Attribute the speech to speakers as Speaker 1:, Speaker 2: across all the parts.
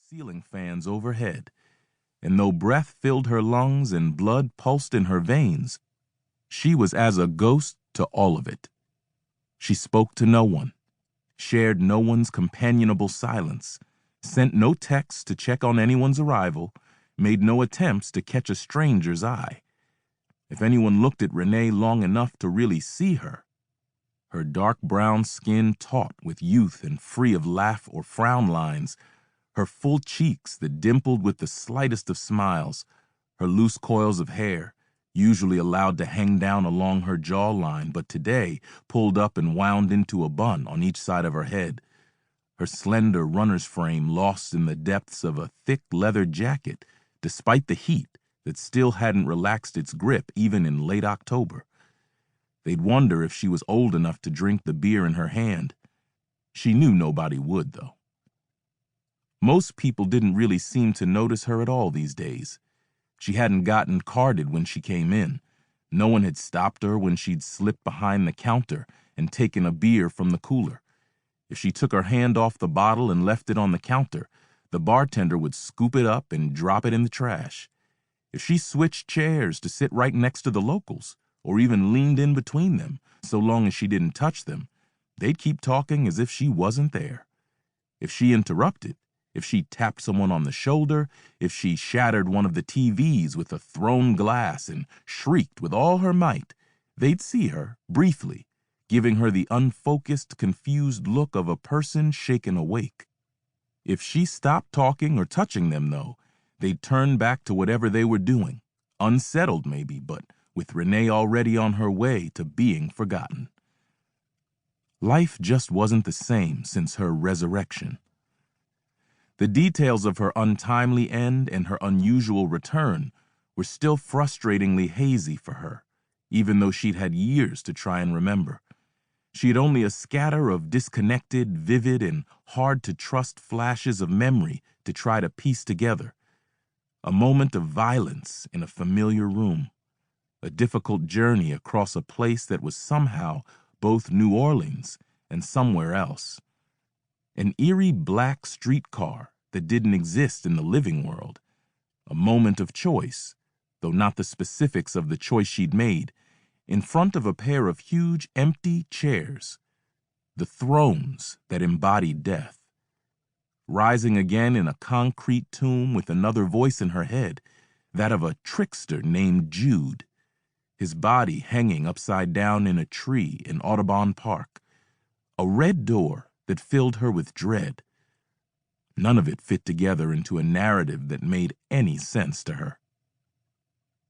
Speaker 1: ceiling fans overhead, and though breath filled her lungs and blood pulsed in her veins, she was as a ghost to all of it. She spoke to no one, shared no one's companionable silence, sent no texts to check on anyone's arrival, made no attempts to catch a stranger's eye. If anyone looked at Renai long enough to really see her, her dark brown skin taut with youth and free of laugh or frown lines, her full cheeks that dimpled with the slightest of smiles, her loose coils of hair, usually allowed to hang down along her jawline, but today pulled up and wound into a bun on each side of her head, her slender runner's frame lost in the depths of a thick leather jacket, despite the heat that still hadn't relaxed its grip even in late October. They'd wonder if she was old enough to drink the beer in her hand. She knew nobody would, though. Most people didn't really seem to notice her at all these days. She hadn't gotten carded when she came in. No one had stopped her when she'd slipped behind the counter and taken a beer from the cooler. If she took her hand off the bottle and left it on the counter, the bartender would scoop it up and drop it in the trash. If she switched chairs to sit right next to the locals, or even leaned in between them, so long as she didn't touch them, they'd keep talking as if she wasn't there. If she interrupted, if she tapped someone on the shoulder, if she shattered one of the TVs with a thrown glass and shrieked with all her might, they'd see her, briefly, giving her the unfocused, confused look of a person shaken awake. If she stopped talking or touching them, though, they'd turn back to whatever they were doing, unsettled maybe, but with Renai already on her way to being forgotten. Life just wasn't the same since her resurrection. The details of her untimely end and her unusual return were still frustratingly hazy for her, even though she'd had years to try and remember. She had only a scatter of disconnected, vivid, and hard-to-trust flashes of memory to try to piece together. A moment of violence in a familiar room. A difficult journey across a place that was somehow both New Orleans and somewhere else. An eerie black streetcar that didn't exist in the living world. A moment of choice, though not the specifics of the choice she'd made, in front of a pair of huge empty chairs. The thrones that embodied death. Rising again in a concrete tomb with another voice in her head, that of a trickster named Jude. His body hanging upside down in a tree in Audubon Park. A red door that filled her with dread. None of it fit together into a narrative that made any sense to her.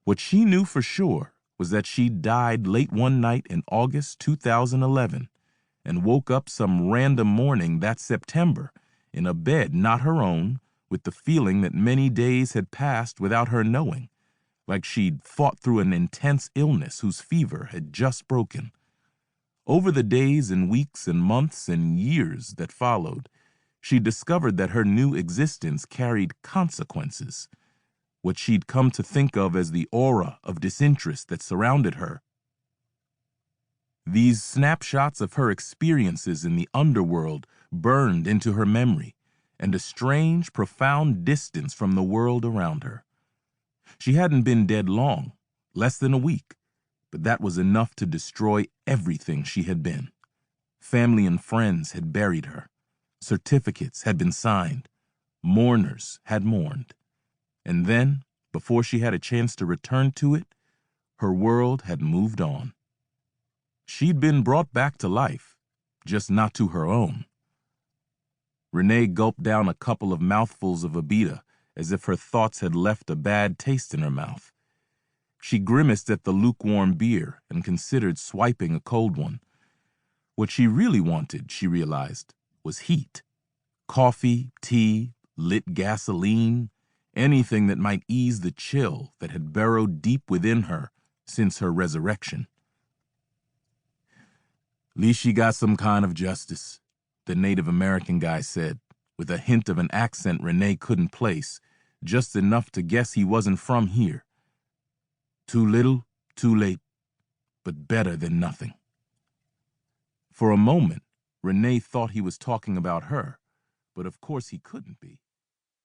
Speaker 1: What she knew for sure was that she died late one night in August 2011 and woke up some random morning that September in a bed not her own, with the feeling that many days had passed without her knowing, like she'd fought through an intense illness whose fever had just broken. Over the days and weeks and months and years that followed, she discovered that her new existence carried consequences. What she'd come to think of as the aura of disinterest that surrounded her. These snapshots of her experiences in the underworld burned into her memory, and a strange, profound distance from the world around her. She hadn't been dead long, less than a week, but that was enough to destroy everything she had been. Family and friends had buried her. Certificates had been signed. Mourners had mourned. And then, before she had a chance to return to it, her world had moved on. She'd been brought back to life, just not to her own. Renai gulped down a couple of mouthfuls of Abita, as if her thoughts had left a bad taste in her mouth. She grimaced at the lukewarm beer and considered swiping a cold one. What she really wanted, she realized, was heat. Coffee, tea, lit gasoline, anything that might ease the chill that had burrowed deep within her since her resurrection. "Least she got some kind of justice," the Native American guy said, with a hint of an accent Renai couldn't place, just enough to guess he wasn't from here. "Too little, too late, but better than nothing." For a moment, Renai thought he was talking about her, but of course he couldn't be.